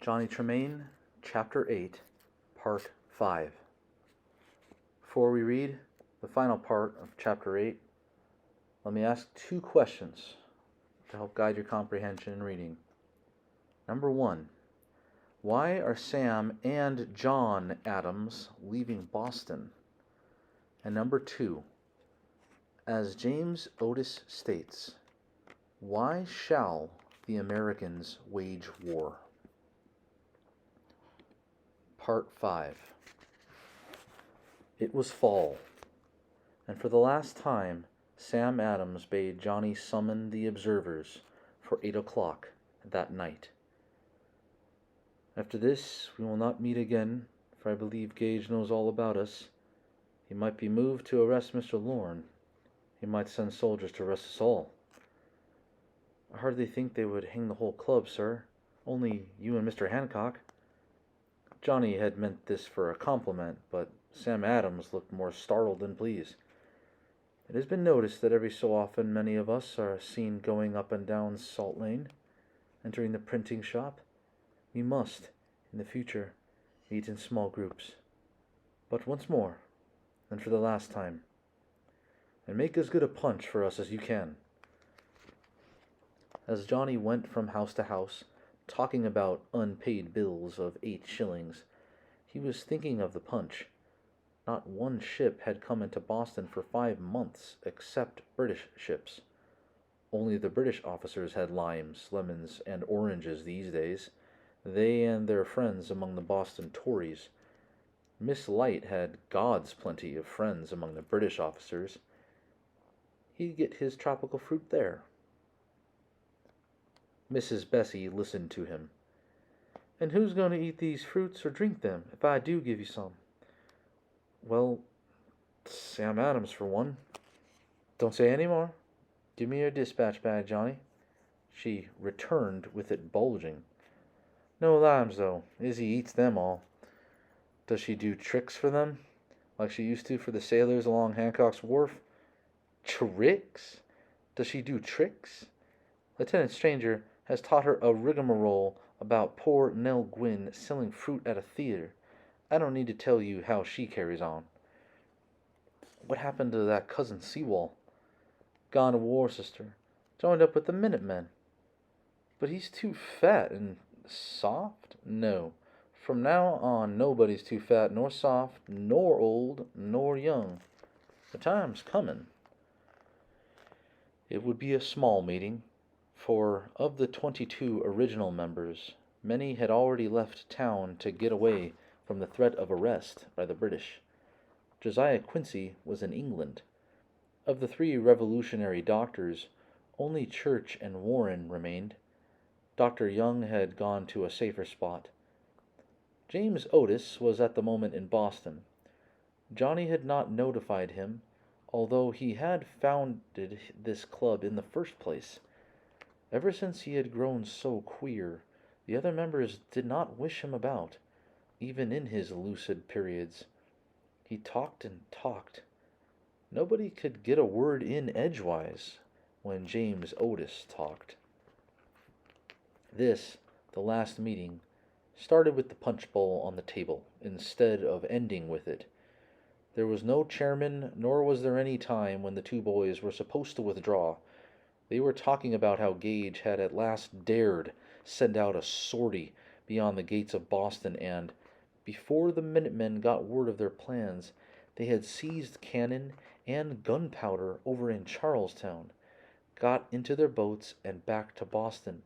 Johnny Tremain, Chapter 8, Part 5. Before we read the final part of Chapter 8, let me ask two questions to help guide your comprehension in reading. Number 1. Why are Sam and John Adams leaving Boston? And number 2. As James Otis states, why shall the Americans wage war? Part 5. It was fall, and for the last time Sam Adams bade Johnny summon the observers for 8 o'clock that night. After this we will not meet again, for I believe Gage knows all about us. He might be moved to arrest Mr. Lorne. He might send soldiers to arrest us all. I hardly think they would hang the whole club, sir. Only you and Mr. Hancock. Johnny had meant this for a compliment, but Sam Adams looked more startled than pleased. It has been noticed that every so often many of us are seen going up and down Salt Lane, entering the printing shop. We must, in the future, meet in small groups. But once more, and for the last time, and make as good a punch for us as you can. As Johnny went from house to house, talking about unpaid bills of 8 shillings, he was thinking of the punch. Not one ship had come into Boston for 5 months, except British ships. Only the British officers had limes, lemons, and oranges these days, they and their friends among the Boston Tories. Miss Light had God's plenty of friends among the British officers. He'd get his tropical fruit there. Mrs. Bessie listened to him. And who's going to eat these fruits or drink them, if I do give you some? Well, Sam Adams, for one. Don't say any more. Give me your dispatch bag, Johnny. She returned with it bulging. No limes, though. Izzy eats them all. Does she do tricks for them, like she used to for the sailors along Hancock's Wharf? Tricks? Does she do tricks? Lieutenant Stranger has taught her a rigmarole about poor Nell Gwynn selling fruit at a theater. I don't need to tell you how she carries on. What happened to that cousin Seawall? Gone to war, sister. Joined up with the Minutemen. But he's too fat and soft? No. From now on, nobody's too fat, nor soft, nor old, nor young. The time's coming. It would be a small meeting, for of the 22 original members, many had already left town to get away from the threat of arrest by the British. Josiah Quincy was in England. Of the 3 revolutionary doctors, only Church and Warren remained. Dr. Young had gone to a safer spot. James Otis was at the moment in Boston. Johnny had not notified him, although he had founded this club in the first place. Ever since he had grown so queer, the other members did not wish him about, even in his lucid periods. He talked and talked. Nobody could get a word in edgewise when James Otis talked. This, the last meeting, started with the punch bowl on the table, instead of ending with it. There was no chairman, nor was there any time when the 2 boys were supposed to withdraw. They were talking about how Gage had at last dared send out a sortie beyond the gates of Boston, and, before the Minutemen got word of their plans, they had seized cannon and gunpowder over in Charlestown, got into their boats, and back to Boston.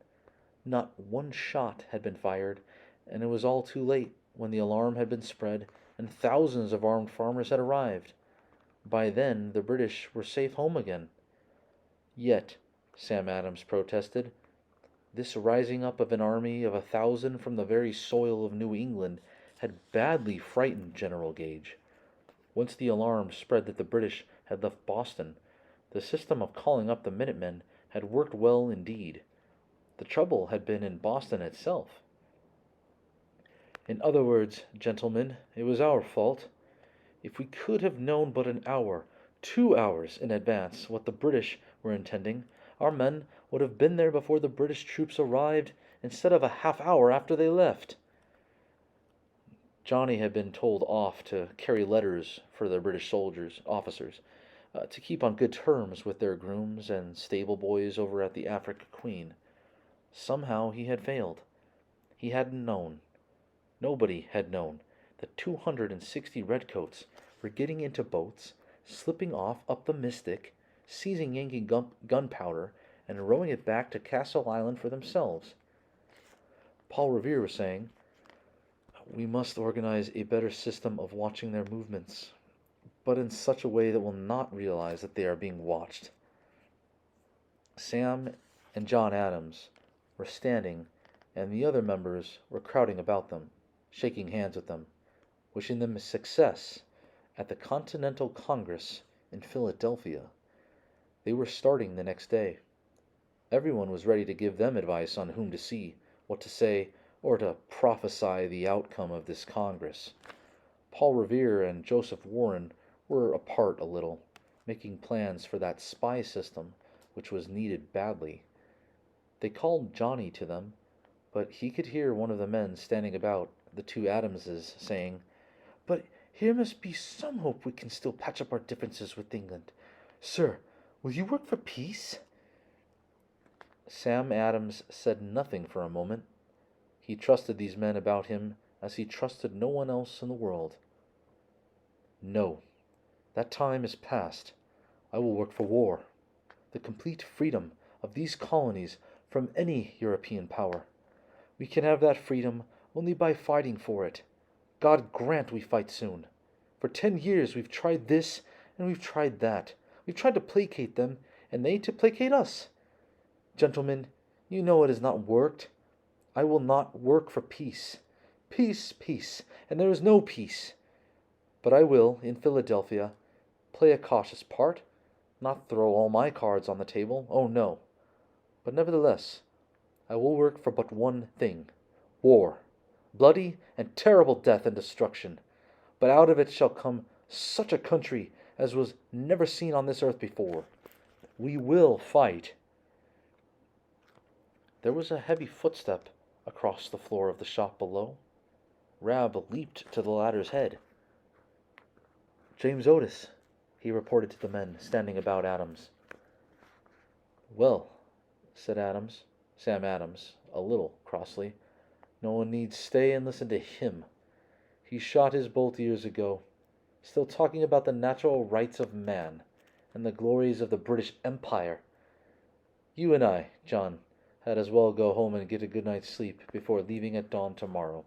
Not one shot had been fired, and it was all too late when the alarm had been spread and thousands of armed farmers had arrived. By then the British were safe home again. Yet, Sam Adams protested, this rising up of an army of 1,000 from the very soil of New England had badly frightened General Gage. Once the alarm spread that the British had left Boston, the system of calling up the Minutemen had worked well indeed. The trouble had been in Boston itself. In other words, gentlemen, it was our fault. If we could have known but an hour, 2 hours in advance what the British were intending, our men would have been there before the British troops arrived instead of a half hour after they left. Johnny had been told off to carry letters for the British officers, to keep on good terms with their grooms and stable boys over at the African Queen. Somehow he had failed. He hadn't known. Nobody had known that 260 redcoats were getting into boats, slipping off up the Mystic, seizing Yankee gunpowder, and rowing it back to Castle Island for themselves. Paul Revere was saying, "We must organize a better system of watching their movements, but in such a way that will not realize that they are being watched." Sam and John Adams were standing, and the other members were crowding about them, shaking hands with them, wishing them success at the Continental Congress in Philadelphia. They were starting the next day. Everyone was ready to give them advice on whom to see, what to say, or to prophesy the outcome of this Congress. Paul Revere and Joseph Warren were apart a little, making plans for that spy system which was needed badly. They called Johnny to them, but he could hear one of the men standing about the two Adamses saying, "But here must be some hope we can still patch up our differences with England. Sir, will you work for peace?" Sam Adams said nothing for a moment. He trusted these men about him as he trusted no one else in the world. "No, that time is past. I will work for war, the complete freedom of these colonies from any European power. We can have that freedom only by fighting for it. God grant we fight soon. For 10 years we've tried this and we've tried that. We've tried to placate them, and they to placate us. Gentlemen, you know it has not worked. I will not work for peace. Peace, peace, and there is no peace. But I will, in Philadelphia, play a cautious part, not throw all my cards on the table, oh no. But nevertheless, I will work for but one thing, war, bloody and terrible death and destruction. But out of it shall come such a country as was never seen on this earth before. We will fight." There was a heavy footstep across the floor of the shop below. Rab leaped to the ladder's head. "James Otis," he reported to the men standing about Adams. "Well," said Sam Adams, a little crossly, "no one need stay and listen to him. He shot his bolt years ago, still talking about the natural rights of man and the glories of the British Empire. You and I, John, had as well go home and get a good night's sleep before leaving at dawn tomorrow."